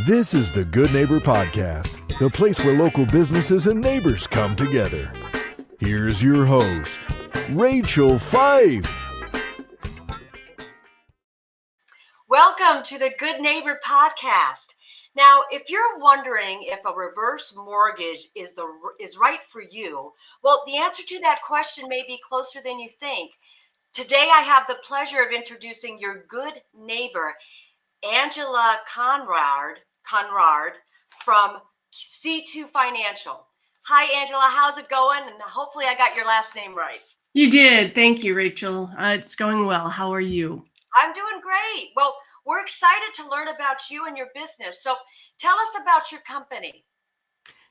This is the Good Neighbor Podcast, the place where local businesses and neighbors come together. Here's your host, Rachel Fife. Welcome to the Good Neighbor Podcast. Now, if you're wondering if a reverse mortgage is right for you, well, the answer to that question may be closer than you think. Today, I have the pleasure of introducing your good neighbor, Angela Conrad from C2 Financial. Hi, Angela. How's it going? And hopefully I got your last name right. You did. Thank you, Rachel. It's going well. How are you? I'm doing great. Well, we're excited to learn about you and your business. So tell us about your company.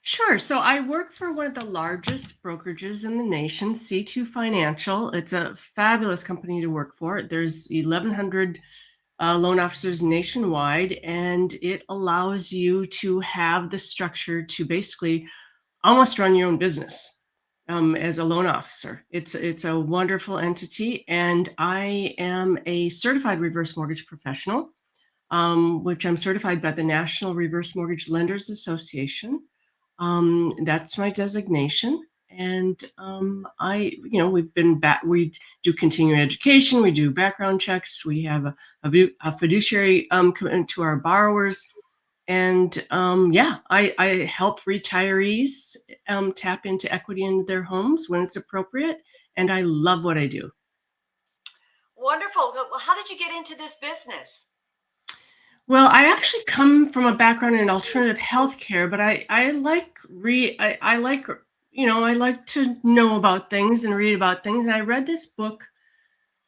Sure. So I work for one of the largest brokerages in the nation, C2 Financial. It's a fabulous company to work for. There's 1,100 loan officers nationwide, and it allows you to have the structure to basically almost run your own business as a loan officer. It's a wonderful entity, and I am a certified reverse mortgage professional, which I'm certified by the National Reverse Mortgage Lenders Association. That's my designation. And we do continuing education, we do background checks, we have a fiduciary commitment to our borrowers. And I help retirees tap into equity in their homes when it's appropriate. And I love what I do. Wonderful. Well, how did you get into this business? Well, I actually come from a background in alternative healthcare, but I like to know about things and read about things. And I read this book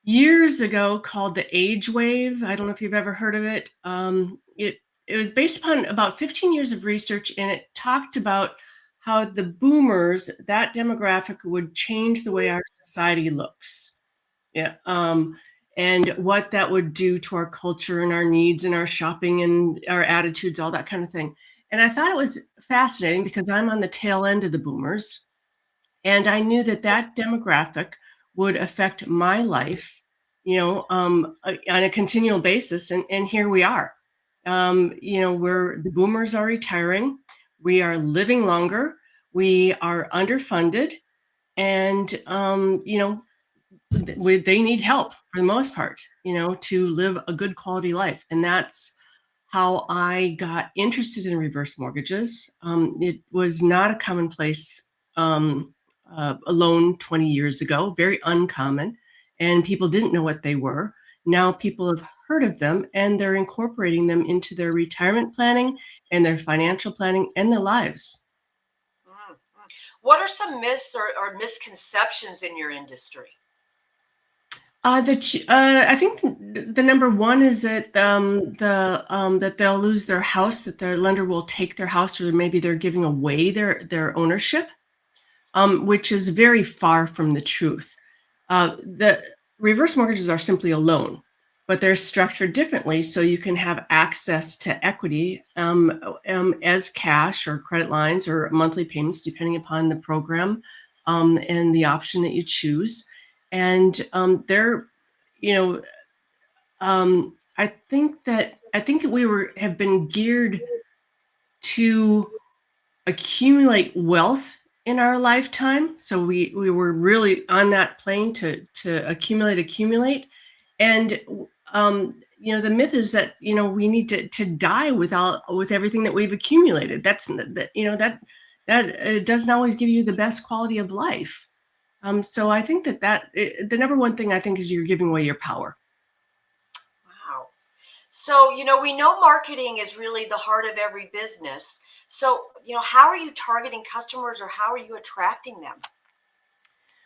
years ago called The Age Wave. I don't know if you've ever heard of it. It was based upon about 15 years of research, and it talked about how the boomers, that demographic, would change the way our society looks. Yeah. And what that would do to our culture and our needs and our shopping and our attitudes, all that kind of thing. And I thought it was fascinating because I'm on the tail end of the boomers. And I knew that demographic would affect my life, on a continual basis. And here we are. Where the boomers are retiring, we are living longer, we are underfunded, and they need help for the most part, to live a good quality life. And that's how I got interested in reverse mortgages. It was not a commonplace loan 20 years ago, very uncommon, and people didn't know what they were. Now people have heard of them, and they're incorporating them into their retirement planning and their financial planning and their lives. What are some myths or misconceptions in your industry? I think the number one is that that they'll lose their house, that their lender will take their house, or maybe they're giving away their ownership, which is very far from the truth. The reverse mortgages are simply a loan, but they're structured differently, so you can have access to equity as cash or credit lines or monthly payments, depending upon the program and the option that you choose. And I think that we have been geared to accumulate wealth in our lifetime. So we were really on that plane to accumulate. And the myth is that we need to die with everything that we've accumulated. That doesn't always give you the best quality of life. So I think that the number one thing I think is you're giving away your power. Wow. So, we know marketing is really the heart of every business. So, how are you targeting customers, or how are you attracting them?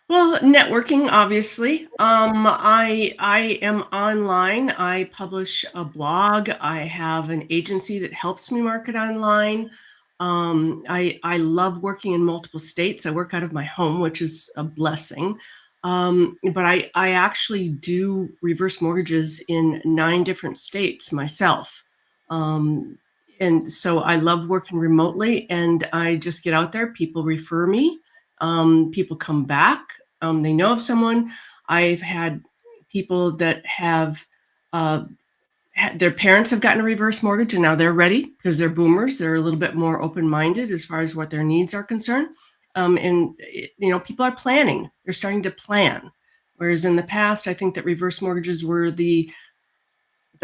Well, networking, obviously. I am online. I publish a blog. I have an agency that helps me market online. I love working in multiple states. I work out of my home, which is a blessing. But I actually do reverse mortgages in 9 different states myself. And so I love working remotely, and I just get out there. People refer me. People come back. They know of someone. I've had people that have their parents have gotten a reverse mortgage and now they're ready because they're boomers. They're a little bit more open-minded as far as what their needs are concerned. People are planning. They're starting to plan. Whereas in the past, I think that reverse mortgages were the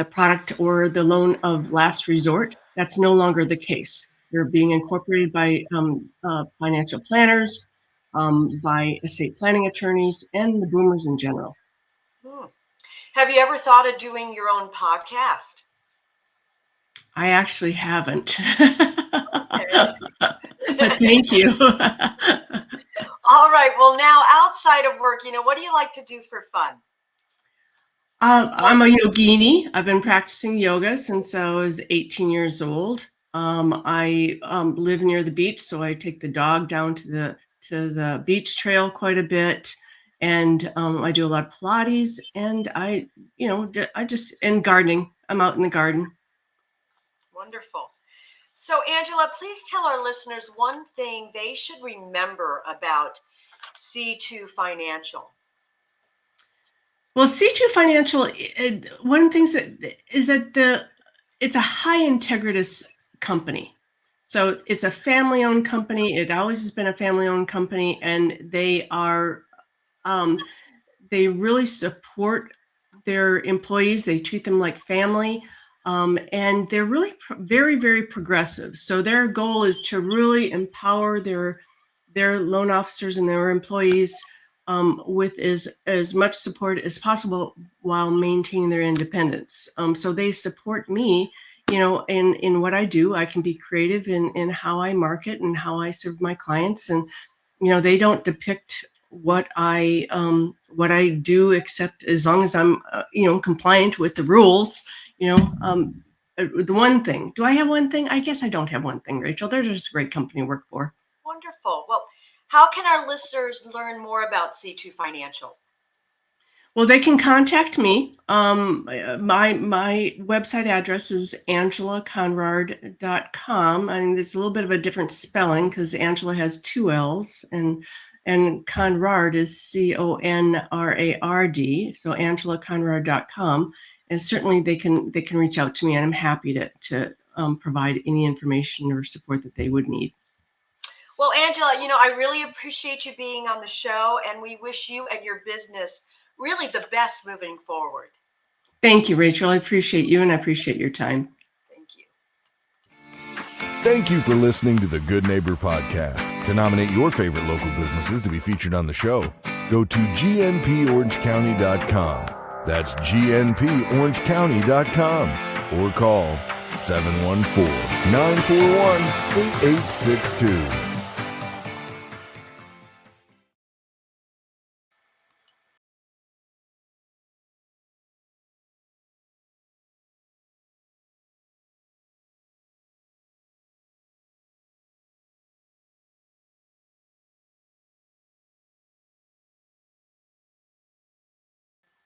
product or the loan of last resort. That's no longer the case. They're being incorporated by financial planners, by estate planning attorneys, and the boomers in general. Have you ever thought of doing your own podcast? I actually haven't. Okay. But thank you. All right. Well, now outside of work, what do you like to do for fun? I'm a yogini. I've been practicing yoga since I was 18 years old. I live near the beach, so I take the dog down to the beach trail quite a bit, and I do a lot of Pilates, and I just and gardening. I'm out in the garden. Wonderful. So, Angela, please tell our listeners one thing they should remember about C2 Financial. Well, C2 Financial, one of the things is that it's a high integritas company. So it's a family-owned company. It always has been a family-owned company, and they really support their employees. They treat them like family, and they're really very, very progressive. So their goal is to really empower their loan officers and their employees with as much support as possible while maintaining their independence. So they support me, in what I do. I can be creative in how I market and how I serve my clients, and they don't depict what I do, except as long as I'm compliant with the rules. The one thing. Do I have one thing? I guess I don't have one thing, Rachel. They're just a great company to work for. Wonderful. Well, how can our listeners learn more about C2 Financial? Well, they can contact me. My website address is angelaconrard.com. I mean, there's a little bit of a different spelling because Angela has 2 L's and Conrard is CONRARD. So angelaconrard.com. And certainly they can reach out to me, and I'm happy to provide any information or support that they would need. Well, Angela, I really appreciate you being on the show, and we wish you and your business really the best moving forward. Thank you, Rachel. I appreciate you, and I appreciate your time. Thank you. Thank you for listening to the Good Neighbor Podcast. To nominate your favorite local businesses to be featured on the show, go to gnporangecounty.com. That's gnporangecounty.com, or call 714-941-8862.